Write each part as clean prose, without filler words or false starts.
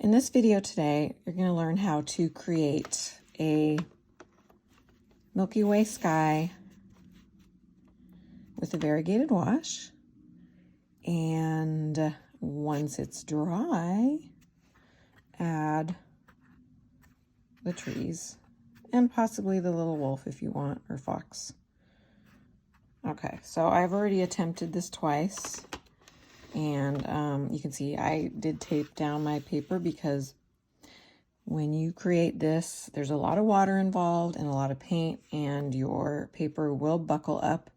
In this video today, you're going to learn how to create a Milky Way sky with a variegated wash. And once it's dry, add the trees and possibly the little wolf if you want, or fox. Okay, so I've already attempted this twice. And you can see I did tape down my paper because when you create this, there's a lot of water involved and a lot of paint, and your paper will buckle up.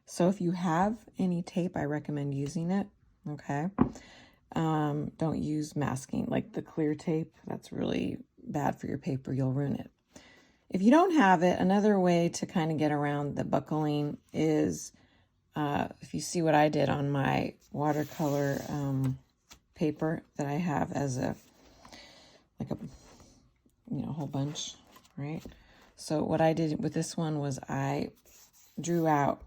So if you have any tape, I recommend using it, okay? Don't use masking, like the clear tape. That's really bad for your paper. You'll ruin it. If you don't have it, another way to kind of get around the buckling is if you see what I did on my watercolor paper that I have as a whole bunch, right? So what I did with this one was I drew out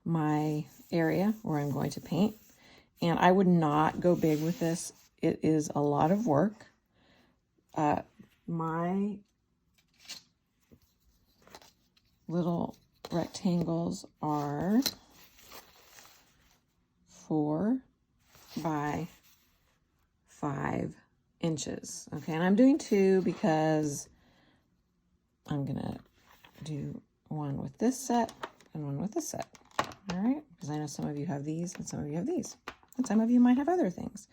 my area where I'm going to paint, and I would not go big with this. It is a lot of work. My little rectangles are 4 by 5 inches. Okay, and I'm doing 2 because I'm gonna do one with this set and one with this set. All right, because I know some of you have these and some of you have these, and some of you might have other things.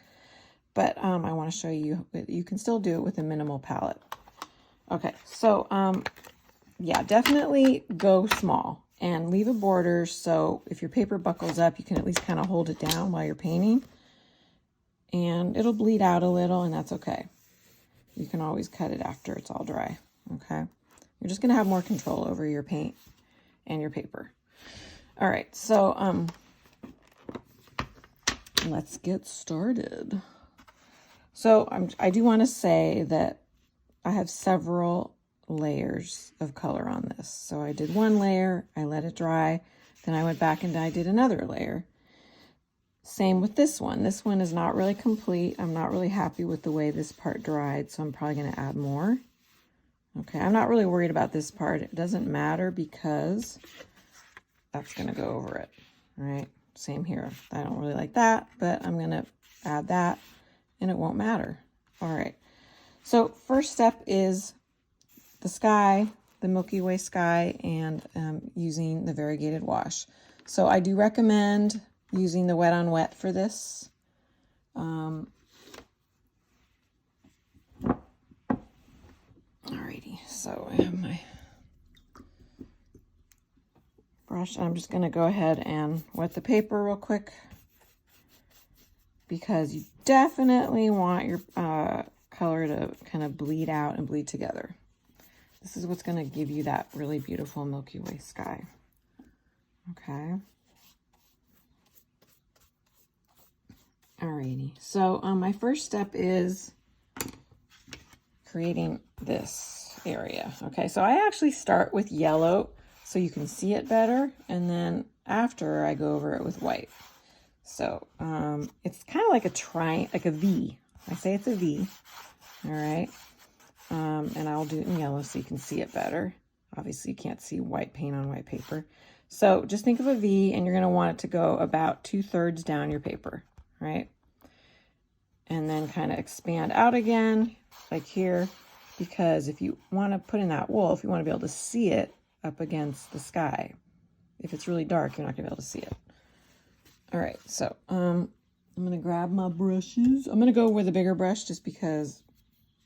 But I want to show you you can still do it with a minimal palette. Okay, so yeah, definitely go small and leave a border, so if your paper buckles up, you can at least kind of hold it down while you're painting, and it'll bleed out a little, and that's okay. You can always cut it after it's all dry, okay? You're just going to have more control over your paint and your paper. All right, so let's get started. So I do want to say that I have several layers of color on this. So I did one layer, I let it dry, then I went back and I did another layer. Same with this one. This one is not really complete. I'm not really happy with the way this part dried, so I'm probably going to add more. Okay, I'm not really worried about this part. It doesn't matter because that's going to go over it, right? Same here. I don't really like that, but I'm going to add that and it won't matter. All right, so first step is the sky, the Milky Way sky, and using the variegated wash. So I do recommend using the wet on wet for this. Alrighty, so I have my brush, and I'm just going to go ahead and wet the paper real quick because you definitely want your color to kind of bleed out and bleed together. This is what's going to give you that really beautiful Milky Way sky. Okay. Alrighty. So my first step is creating this area. Okay. So I actually start with yellow so you can see it better, and then after I go over it with white. So it's kind of like a V. I say it's a V. All right. And I'll do it in yellow so you can see it better. Obviously, you can't see white paint on white paper. So just think of a V, and you're going to want it to go about 2/3 down your paper, right? And then kind of expand out again, like here, because if you want to put in that wolf, you want to be able to see it up against the sky. If it's really dark, you're not going to be able to see it. All right, so I'm going to grab my brushes. I'm going to go with a bigger brush just because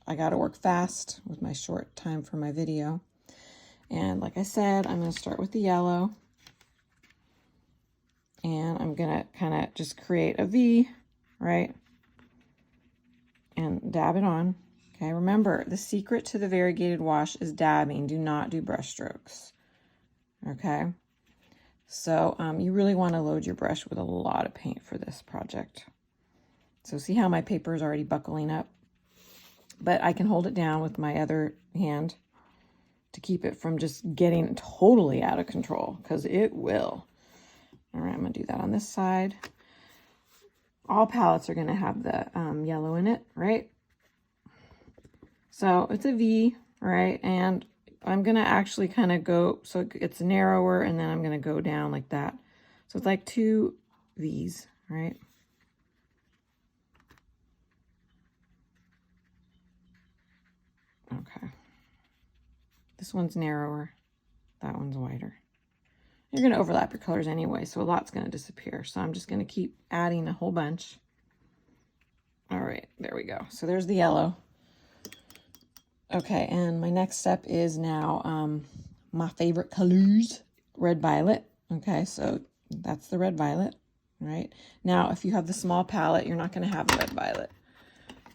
I got to work fast with my short time for my video. And like I said, I'm going to start with the yellow. And I'm going to kind of just create a V, right? And dab it on. Okay, remember, the secret to the variegated wash is dabbing. Do not do brush strokes. Okay? So you really want to load your brush with a lot of paint for this project. So see how my paper is already buckling up? But I can hold it down with my other hand to keep it from just getting totally out of control, because it will. All right, I'm going to do that on this side. all palettes are going to have the yellow in it, right? So it's a V, right? And I'm going to actually kind of go, so it's narrower, and then I'm going to go down like that. So it's like 2 V's, right? Okay. This one's narrower. That one's wider. You're going to overlap your colors anyway, so a lot's going to disappear. So I'm just going to keep adding a whole bunch. All right, there we go. So there's the yellow. Okay, and my next step is now my favorite colors, red violet. Okay, so that's the red violet, right? Now, if you have the small palette, you're not going to have red violet.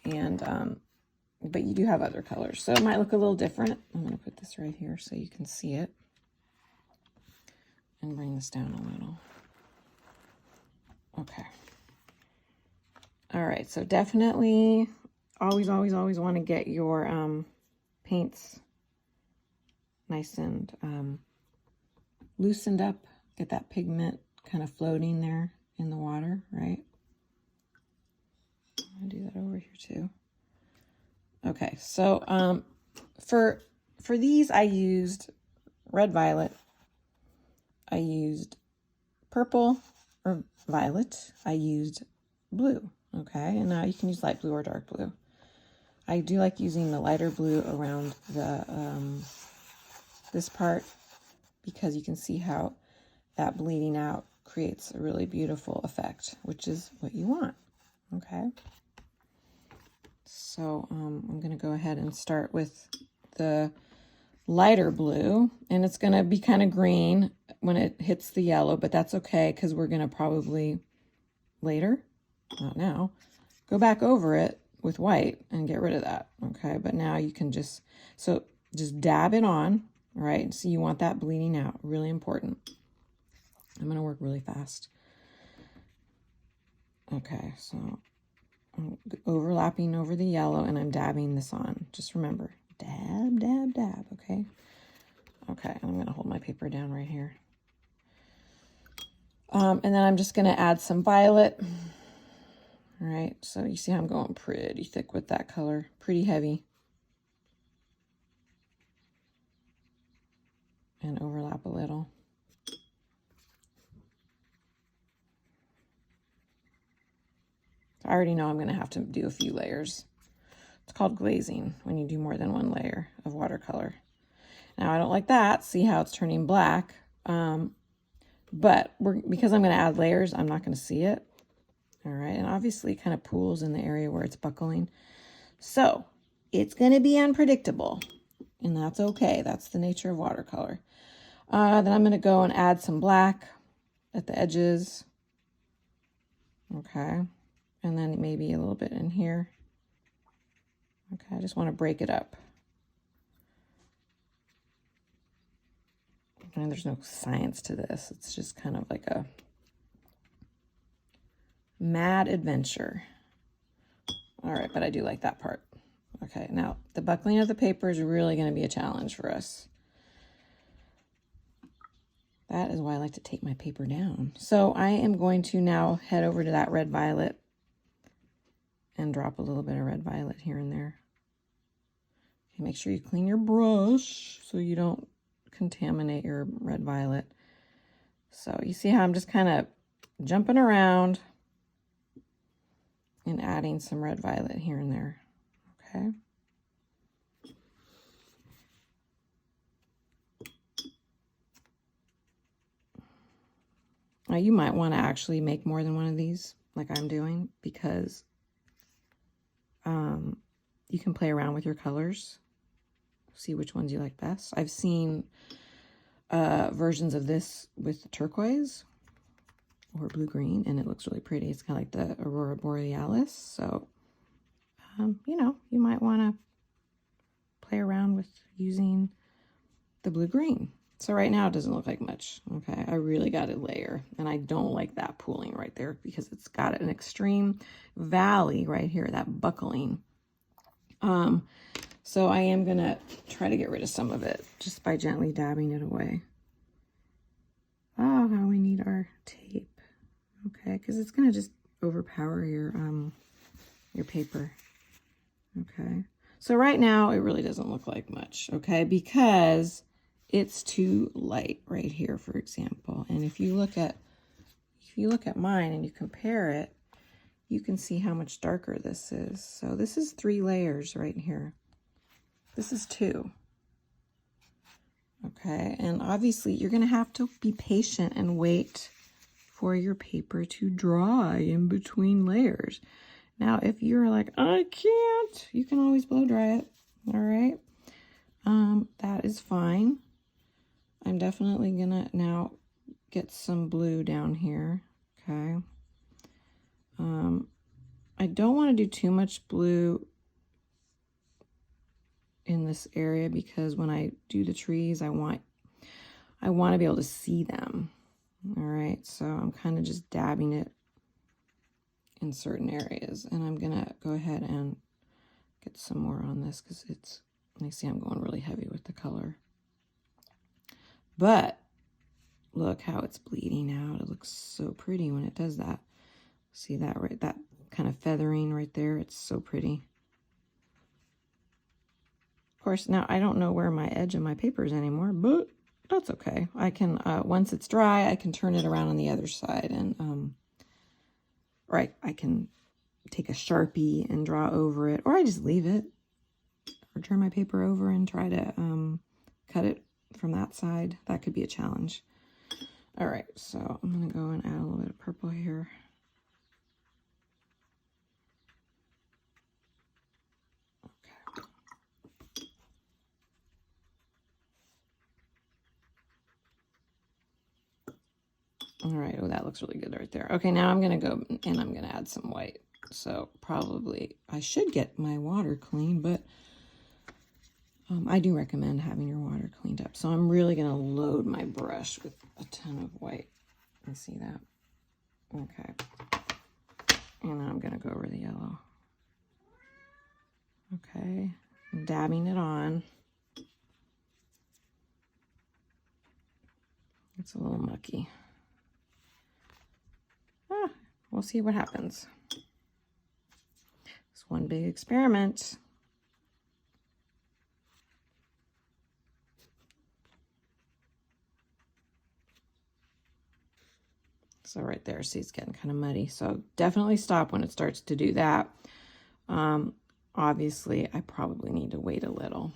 And but you do have other colors, so it might look a little different. I'm going to put this right here so you can see it. And bring this down a little. Okay. All right, so definitely always want to get your paints nice and loosened up. Get that pigment kind of floating there in the water, right? I'll do that over here too. Okay, so for these I used red violet. I used purple or violet. I used blue, okay? And now you can use light blue or dark blue. I do like using the lighter blue around the this part because you can see how that bleeding out creates a really beautiful effect, which is what you want, okay? So I'm going to go ahead and start with the lighter blue, and it's going to be kind of green when it hits the yellow, but that's okay because we're going to probably later, not now, go back over it with white and get rid of that, okay? But now you can just dab it on, right? So you want that bleeding out, really important. I'm going to work really fast. Okay, so I'm overlapping over the yellow and I'm dabbing this on. Just remember, dab, dab, dab, okay? Okay, I'm going to hold my paper down right here. And then I'm just going to add some violet. All right, so you see how I'm going pretty thick with that color, pretty heavy. And overlap a little. I already know I'm going to have to do a few layers. It's called glazing when you do more than one layer of watercolor. Now, I don't like that. See how it's turning black. But because I'm going to add layers, I'm not going to see it. All right, and obviously it kind of pools in the area where it's buckling. So it's going to be unpredictable, and that's okay. That's the nature of watercolor. Then I'm going to go and add some black at the edges. Okay, and then maybe a little bit in here. Okay, I just want to break it up. And there's no science to this. It's just kind of like a mad adventure. All right, but I do like that part. Okay, now the buckling of the paper is really going to be a challenge for us. That is why I like to take my paper down. So I am going to now head over to that red violet and drop a little bit of red violet here and there. Okay, make sure you clean your brush so you don't contaminate your red violet. So you see how I'm just kind of jumping around and adding some red violet here and there. Okay. Now you might want to actually make more than one of these like I'm doing because you can play around with your colors. See which ones you like best. I've seen versions of this with turquoise or blue-green, and it looks really pretty. It's kind of like the Aurora Borealis. So, you know, you might want to play around with using the blue-green. So right now it doesn't look like much. Okay, I really got a layer, and I don't like that pooling right there because it's got an extreme valley right here, that buckling. So I am going to try to get rid of some of it just by gently dabbing it away. Oh, how we need our tape. Okay, because it's going to just overpower your paper. Okay. So right now it really doesn't look like much, okay? Because it's too light right here, for example. And if you look at mine and you compare it, you can see how much darker this is. So this is 3 layers right here. This is 2. Okay, and obviously you're going to have to be patient and wait for your paper to dry in between layers. Now, if you're like, I can't, you can always blow dry it. All right, that is fine. I'm definitely gonna now get some blue down here. Okay. I don't want to do too much blue in this area because when I do the trees, I want to be able to see them. All right, so I'm kind of just dabbing it in certain areas, and I'm gonna go ahead and get some more on this because it's, you see I'm going really heavy with the color. But look how it's bleeding out. It looks so pretty when it does that. See that, right? That kind of feathering right there. It's so pretty. Of course, now I don't know where my edge of my paper is anymore, but that's okay. I can, once it's dry, I can turn it around on the other side and, right, I can take a Sharpie and draw over it, or I just leave it, or turn my paper over and try to cut it from that side. That could be a challenge. All right, so I'm gonna go and add a little bit of purple here. All right, oh, that looks really good right there. Okay, now I'm gonna go and I'm gonna add some white. So probably I should get my water clean, but I do recommend having your water cleaned up. So I'm really gonna load my brush with a ton of white. You see that? Okay. And then I'm gonna go over the yellow. Okay, I'm dabbing it on. It's a little mucky. We'll see what happens. It's one big experiment. So right there, see, it's getting kind of muddy. So definitely stop when it starts to do that. Obviously, I probably need to wait a little.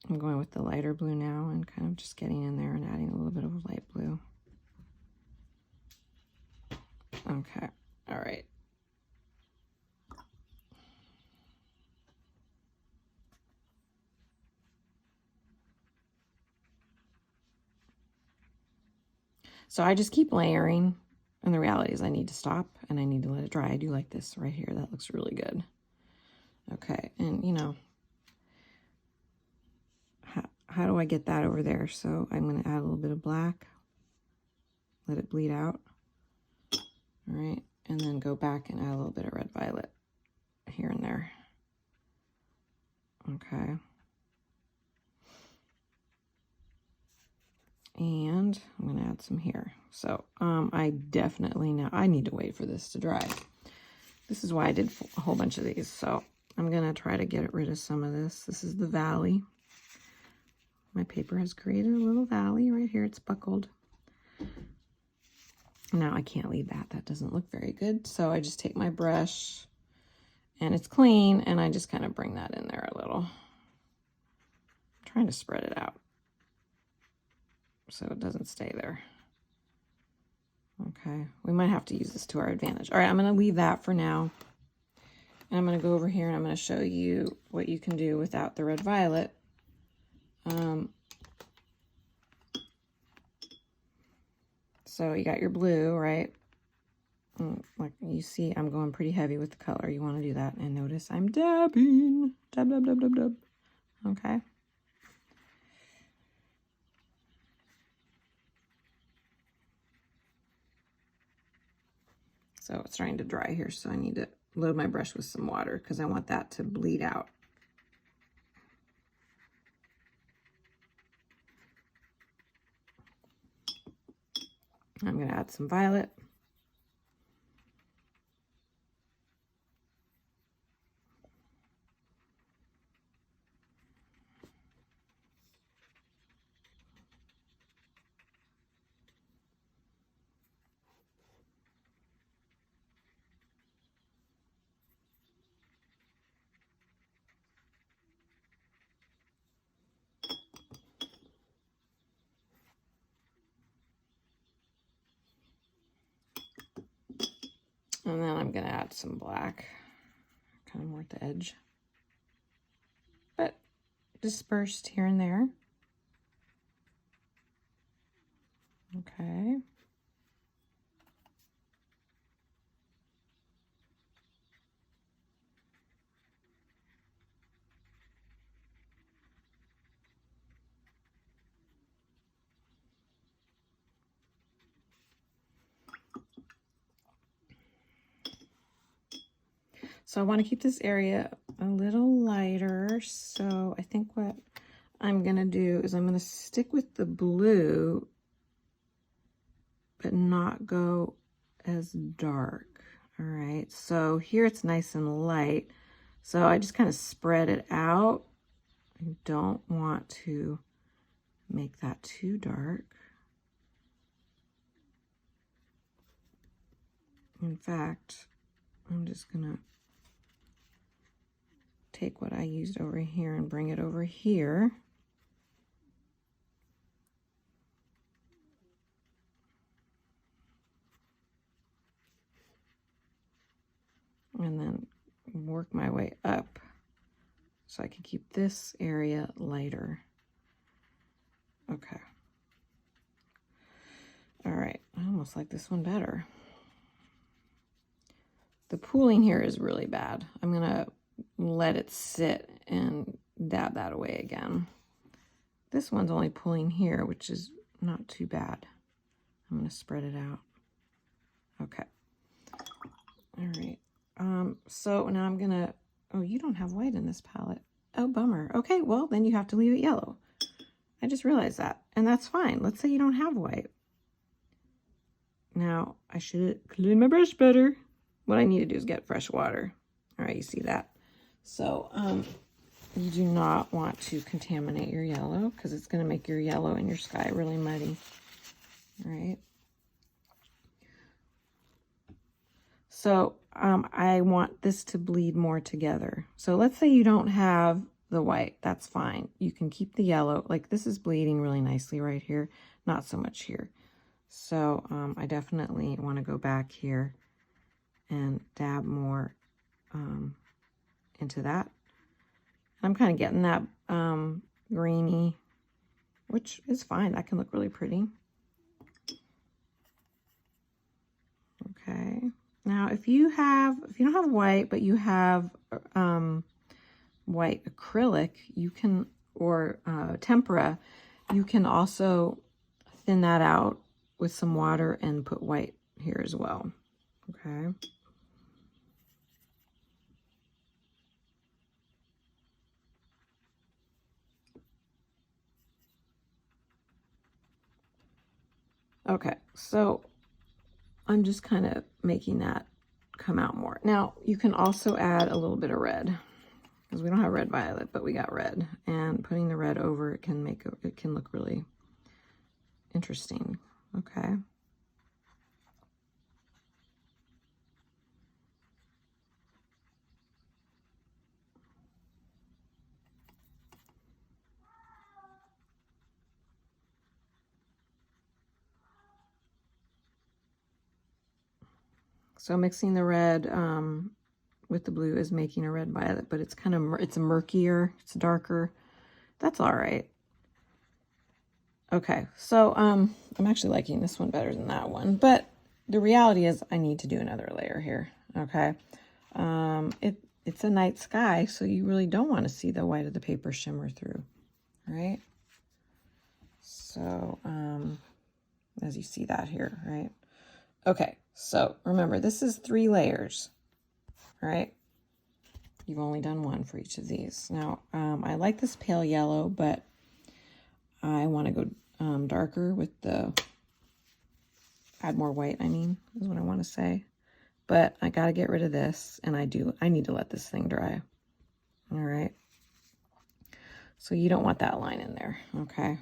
I'm going with the lighter blue now and kind of just getting in there and adding a little bit of light blue. Okay, all right. So I just keep layering, and the reality is I need to stop and I need to let it dry. I do like this right here. That looks really good. Okay, and you know, how do I get that over there? So I'm going to add a little bit of black, let it bleed out. All right, and then go back and add a little bit of red violet here and there. Okay. And I'm going to add some here. So I definitely now, I need to wait for this to dry. This is why I did a whole bunch of these. So I'm going to try to get rid of some of this. This is the valley. My paper has created a little valley right here. It's buckled. Now I can't leave that. That doesn't look very good. So I just take my brush and it's clean and I just kind of bring that in there a little. I'm trying to spread it out so it doesn't stay there. Okay, we might have to use this to our advantage. All right, I'm going to leave that for now. And I'm going to go over here and I'm going to show you what you can do without the red violet. So you got your blue, right? Like you see, I'm going pretty heavy with the color. You want to do that. And notice I'm dabbing. Dab, dab, dab, dab, dab. Okay. So it's starting to dry here, so I need to load my brush with some water because I want that to bleed out. I'm going to add some violet. And then I'm going to add some black, kind of more at the edge, but dispersed here and there. Okay. So I want to keep this area a little lighter. So I think what I'm going to do is I'm going to stick with the blue, but not go as dark. All right. So here it's nice and light. So I just kind of spread it out. I don't want to make that too dark. In fact, I'm just going to take what I used over here and bring it over here. And then work my way up so I can keep this area lighter. Okay. All right, I almost like this one better. The pooling here is really bad. I'm gonna let it sit and dab that away again. This one's only pulling here, which is not too bad. I'm gonna spread it out. Okay. All right. So now I'm gonna, oh, you don't have white in this palette. Oh, bummer. Okay, well, then you have to leave it yellow. I just realized that, and that's fine. Let's say you don't have white. Now, I should clean my brush better. What I need to do is get fresh water. All right, you see that? So, you do not want to contaminate your yellow because it's going to make your yellow and your sky really muddy. All right. So, I want this to bleed more together. So let's say you don't have the white. That's fine. You can keep the yellow. Like this is bleeding really nicely right here. Not so much here. So I definitely want to go back here and dab more into that. I'm kind of getting that greeny, which is fine. That can look really pretty. Okay. Now, if you don't have white, but you have white acrylic, you can, or tempera, you can also thin that out with some water and put white here as well. Okay. Okay, so I'm just kind of making that come out more. Now, you can also add a little bit of red because we don't have red violet, but we got red, and putting the red over it can make it can look really interesting. Okay. So mixing the red with the blue is making a red violet, but it's kind of, it's murkier, it's darker. That's all right. Okay, so I'm actually liking this one better than that one, but the reality is I need to do another layer here. Okay, it's a night sky, so you really don't want to see the white of the paper shimmer through, right? So as you see that here, right? Okay, so remember, this is 3 layers, right? You've only done 1 for each of these. Now, I like this pale yellow, but I want to go darker with the add more white, I mean, is what I want to say. But I got to get rid of this, and I need to let this thing dry. All right. So you don't want that line in there, okay?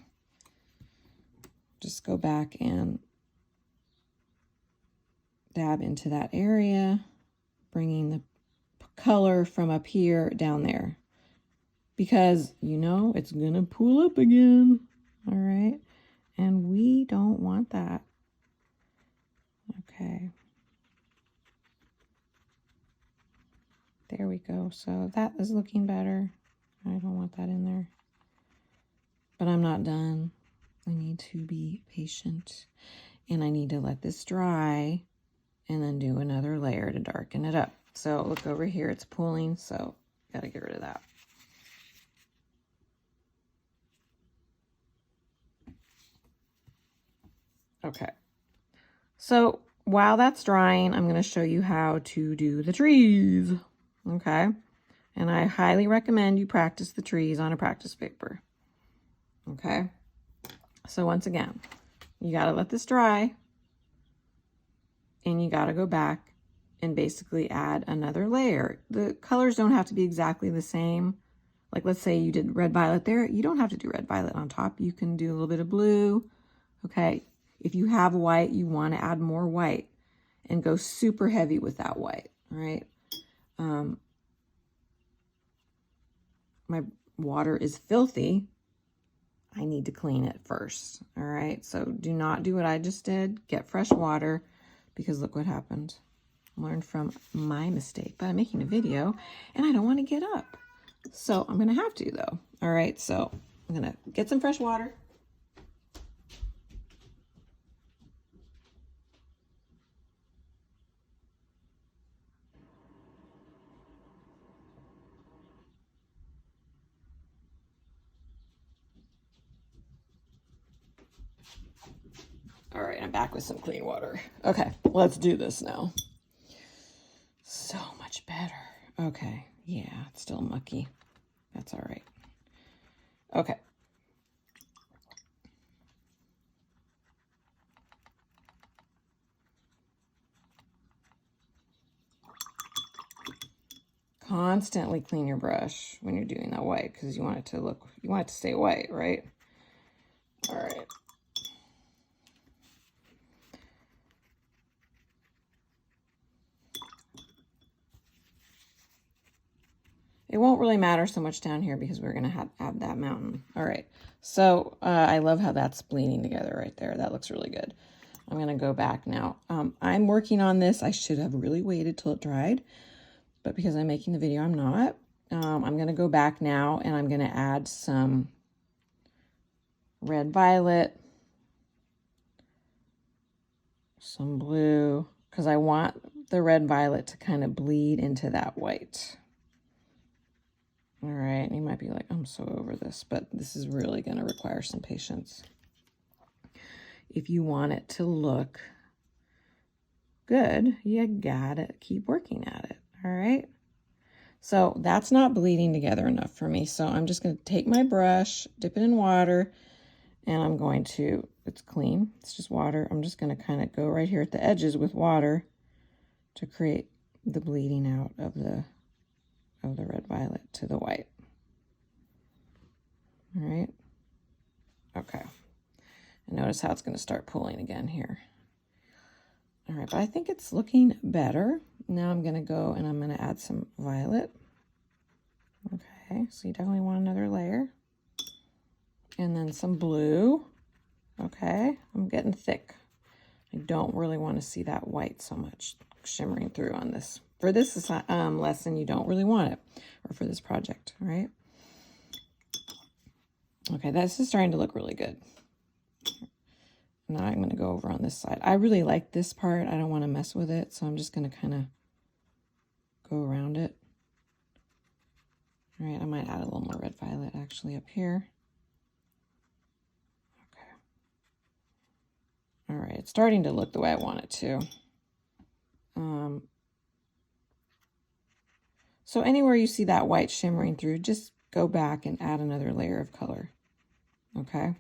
Just go back and dab into that area, bringing the color from up here down there, because you know it's gonna pool up again. All right, and we don't want that. Okay, there we go. So that is looking better. I don't want that in there, but I'm not done. I need to be patient, and I need to let this dry and then do another layer to darken it up. So look over here, it's pooling, so gotta get rid of that. Okay, so while that's drying, I'm gonna show you how to do the trees, okay? And I highly recommend you practice the trees on a practice paper, okay? So once again, you gotta let this dry, and you got to go back and basically add another layer. The colors don't have to be exactly the same. Like let's say you did red violet there, you don't have to do red violet on top. You can do a little bit of blue. Okay, if you have white, you want to add more white and go super heavy with that white. All right. My water is filthy. I need to clean it first. All right, so do not do what I just did. Get fresh water, because look what happened. Learn from my mistake, but I'm making a video and I don't want to get up. So I'm going to have to though. All right, so I'm going to get some fresh water. All right, I'm back with some clean water. Okay, let's do this now. So much better. Okay, yeah, it's still mucky. That's all right. Okay. Constantly clean your brush when you're doing that white, because you want it to stay white, right? All right. It won't really matter so much down here because we're going to add that mountain. All right. So I love how that's bleeding together right there. That looks really good. I'm going to go back now. I'm working on this. I should have really waited till it dried, but because I'm making the video, I'm not. I'm going to go back now and I'm going to add some red violet, some blue, because I want the red violet to kind of bleed into that white. All right, you might be like, I'm so over this, but this is really going to require some patience. If you want it to look good, you gotta keep working at it, all right? So that's not bleeding together enough for me, so I'm just going to take my brush, dip it in water, and I'm going to, it's clean, it's just water. I'm just going to kind of go right here at the edges with water to create the bleeding out of the red violet to the white. All right. Okay. And notice how it's going to start pooling again here. All right, but I think it's looking better. Now I'm going to go and I'm going to add some violet. Okay, so you definitely want another layer. And then some blue. Okay, I'm getting thick. I don't really want to see that white so much shimmering through on this. For this lesson, you don't really want it, or for this project, all right? Okay, this is starting to look really good. Now I'm going to go over on this side. I really like this part. I don't want to mess with it, so I'm just going to kind of go around it. All right, I might add a little more red violet actually up here. Okay. All right, it's starting to look the way I want it to. So anywhere you see that white shimmering through, just go back and add another layer of color. Okay.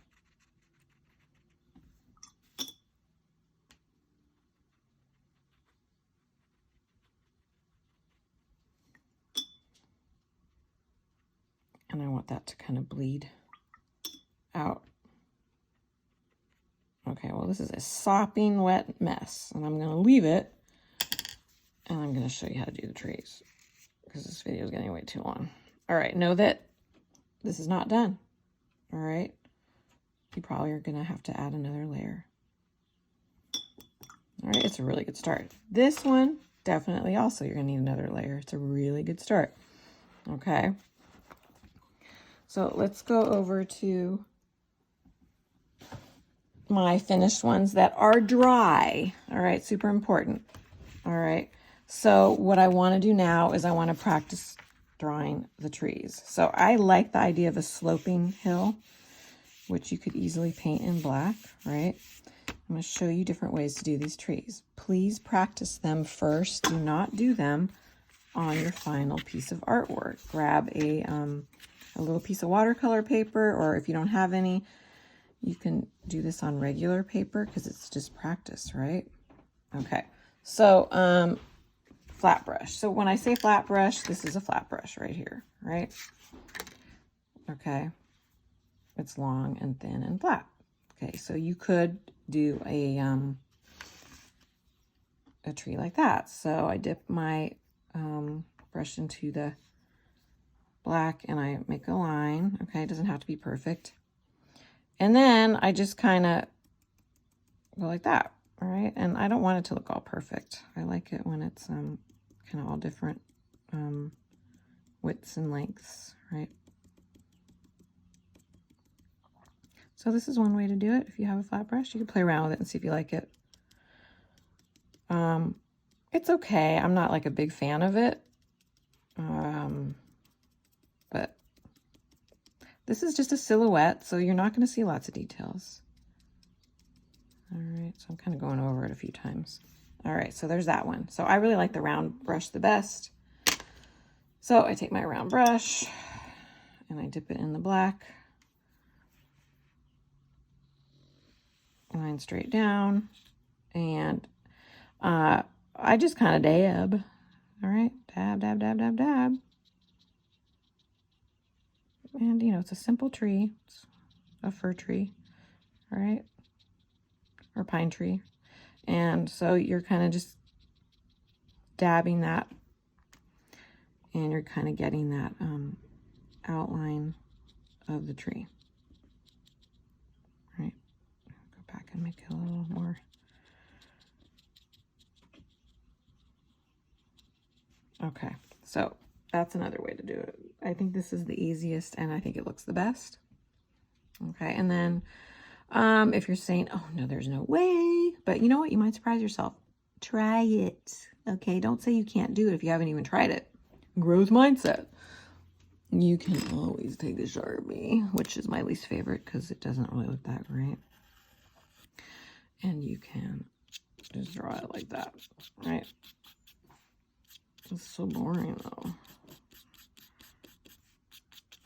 And I want that to kind of bleed out. Okay, well, this is a sopping wet mess, and I'm going to leave it, and I'm going to show you how to do the trees, because this video is getting way too long. All right, know that this is not done. All right, you probably are going to have to add another layer. All right, it's a really good start. This one, definitely also, you're going to need another layer. It's a really good start. Okay, so let's go over to my finished ones that are dry. All right, super important. All right, so what I want to do now is I want to practice drawing the trees. So I like the idea of a sloping hill, which you could easily paint in black, right? I'm going to show you different ways to do these trees. Please practice them first. Do not do them on your final piece of artwork. Grab a little piece of watercolor paper, or if you don't have any, you can do this on regular paper because it's just practice, right? Okay, so flat brush. So when I say flat brush, this is a flat brush right here, right? Okay, it's long and thin and flat. Okay, so you could do a tree like that. So I dip my brush into the black and I make a line. Okay, it doesn't have to be perfect. And then I just kind of go like that, all right? And I don't want it to look all perfect. I like it when it's kind of all different widths and lengths, right? So this is one way to do it. If you have a flat brush, you can play around with it and see if you like it. It's okay. I'm not like a big fan of it. But this is just a silhouette, so you're not going to see lots of details. All right, so I'm kind of going over it a few times. All right, so there's that one. So I really like the round brush the best. So I take my round brush and I dip it in the black. Line straight down. And I just kind of dab. All right, dab, dab, dab, dab, dab. And, you know, it's a simple tree. It's a fir tree, all right? Or pine tree. And so you're kind of just dabbing that. And you're kind of getting that outline of the tree. All right? Go back and make it a little more. Okay, so that's another way to do it. I think this is the easiest and I think it looks the best. Okay, and then if you're saying, oh no, there's no way, but you know what? You might surprise yourself. Try it. Okay, don't say you can't do it if you haven't even tried it. Growth mindset. You can always take a Sharpie, which is my least favorite because it doesn't really look that great. And you can just draw it like that, right? It's so boring though.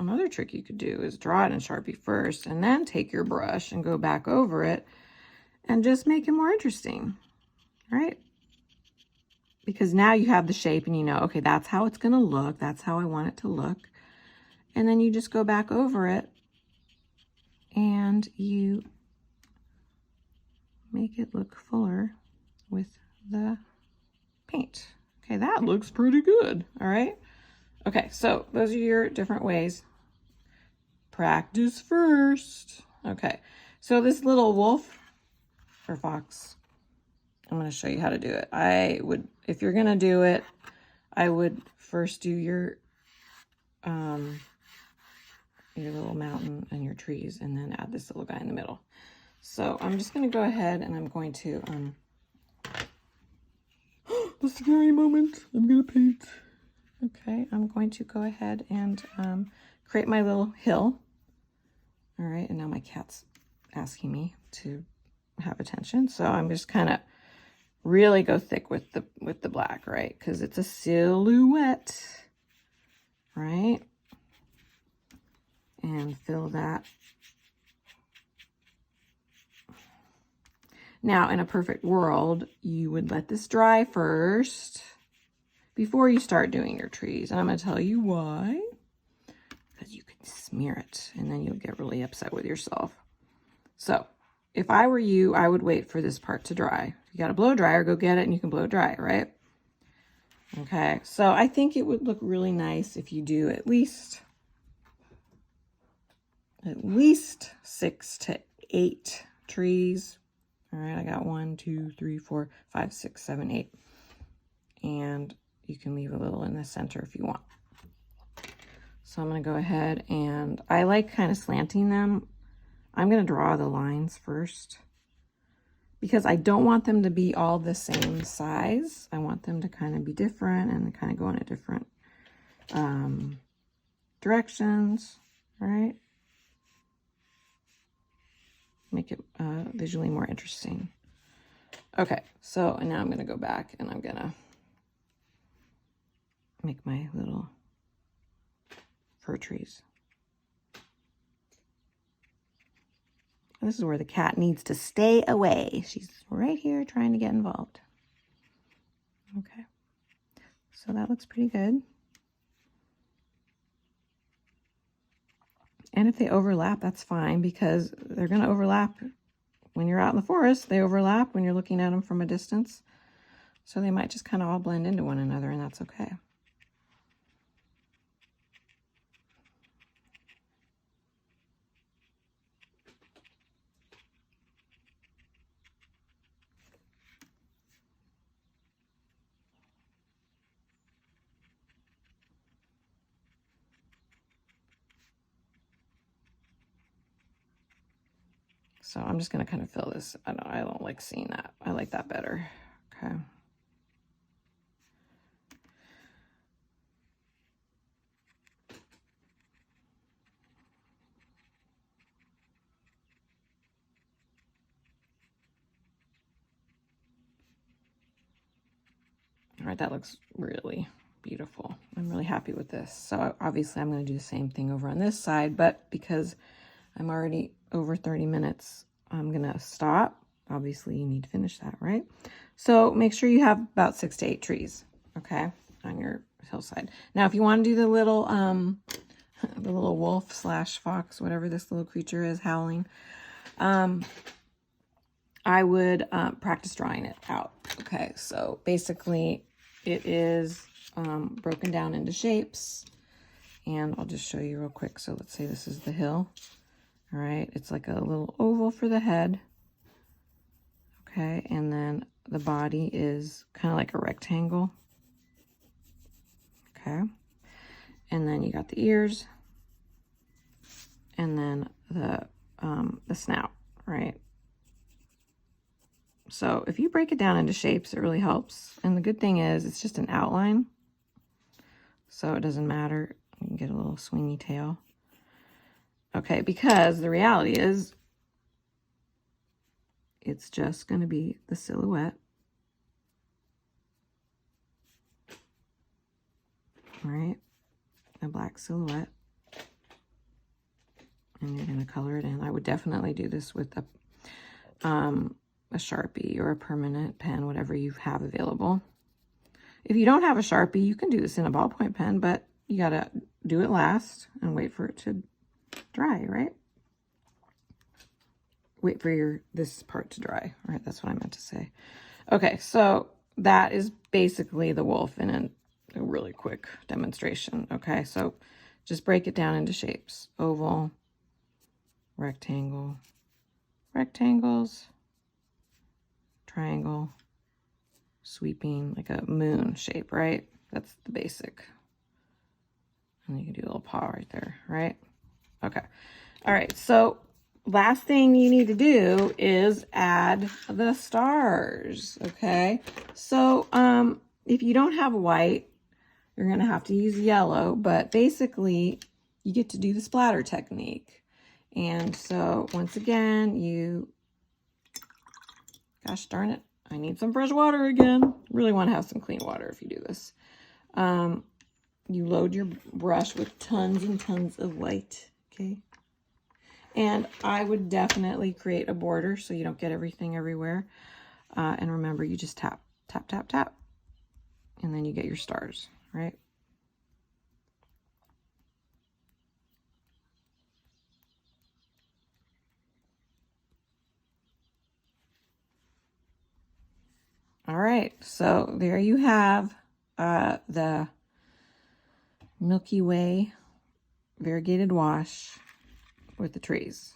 Another trick you could do is draw it in Sharpie first and then take your brush and go back over it and just make it more interesting, right? Because now you have the shape and you know, okay, that's how it's going to look. That's how I want it to look. And then you just go back over it and you make it look fuller with the paint. Okay, that looks pretty good. All right. Okay, so those are your different ways. Practice first. Okay, so this little wolf or fox, I'm going to show you how to do it. I would, if you're going to do it, I would first do your little mountain and your trees, and then add this little guy in the middle. So I'm just going to go ahead and I'm going to, the scary moment, I'm going to paint. Okay, I'm going to go ahead and create my little hill. All right, and now my cat's asking me to have attention. So I'm just kind of really go thick with the black, right? Because it's a silhouette, right? And fill that. Now, in a perfect world, you would let this dry first before you start doing your trees. And I'm going to tell you why. Because you can smear it, and then you'll get really upset with yourself. So if I were you, I would wait for this part to dry. If you got a blow dryer, go get it and you can blow dry, right? Okay, so I think it would look really nice if you do at least 6 to 8 trees. All right, I got 1, 2, 3, 4, 5, 6, 7, 8. And you can leave a little in the center if you want. So I'm going to go ahead and I like kind of slanting them. I'm going to draw the lines first because I don't want them to be all the same size. I want them to kind of be different and kind of go in a different directions, right? Make it visually more interesting. Okay, so now I'm going to go back and I'm going to make my little fir trees. This is where the cat needs to stay away. She's right here trying to get involved. Okay, so that looks pretty good. And if they overlap, that's fine because they're going to overlap when you're out in the forest. They overlap when you're looking at them from a distance. So they might just kind of all blend into one another, and that's okay. So I'm just going to kind of fill this. I don't like seeing that. I like that better. Okay. All right, that looks really beautiful. I'm really happy with this. So obviously I'm going to do the same thing over on this side, but because I'm already over 30 minutes, I'm going to stop. Obviously you need to finish that, right? So make sure you have about 6 to 8 trees, okay, on your hillside. Now, if you want to do the little wolf / fox, whatever this little creature is howling, I would practice drawing it out. Okay, so basically it is broken down into shapes, and I'll just show you real quick. So let's say this is the hill. All right, it's like a little oval for the head. Okay, and then the body is kind of like a rectangle. Okay, and then you got the ears, and then the snout, right? So if you break it down into shapes, it really helps. And the good thing is it's just an outline, so it doesn't matter. You can get a little swingy tail. Okay, because the reality is it's just going to be the silhouette. All right, a black silhouette. And you're going to color it in. I would definitely do this with a Sharpie or a permanent pen, whatever you have available. If you don't have a Sharpie, you can do this in a ballpoint pen, but you got to do it last and wait for it to dry, right? Wait for this part to dry. All right, that's what I meant to say. Okay, so that is basically the wolf in a really quick demonstration. Okay, so just break it down into shapes. Oval, rectangle, rectangles, triangle, sweeping, like a moon shape, right? That's the basic. And you can do a little paw right there, right? Okay. All right, so last thing you need to do is add the stars, okay? So if you don't have white, you're going to have to use yellow, but basically you get to do the splatter technique. And so once again, gosh darn it, I need some fresh water again. Really want to have some clean water if you do this. You load your brush with tons and tons of white, okay? And I would definitely create a border so you don't get everything everywhere. And remember, you just tap, tap, tap, tap. And then you get your stars, right? right, so there you have the Milky Way variegated wash with the trees.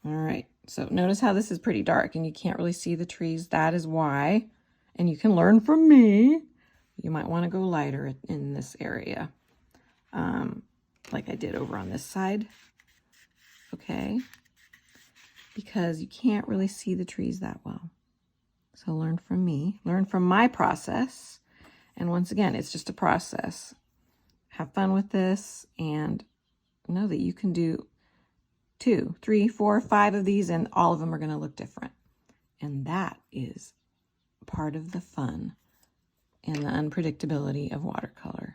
All right, so notice how this is pretty dark and you can't really see the trees. That is why, and you can learn from me, you might want to go lighter in this area, like I did over on this side, okay? Because you can't really see the trees that well. So learn from me, learn from my process. And once again, it's just a process. Have fun with this and know that you can do 2, 3, 4, 5 of these and all of them are going to look different. And that is part of the fun and the unpredictability of watercolor.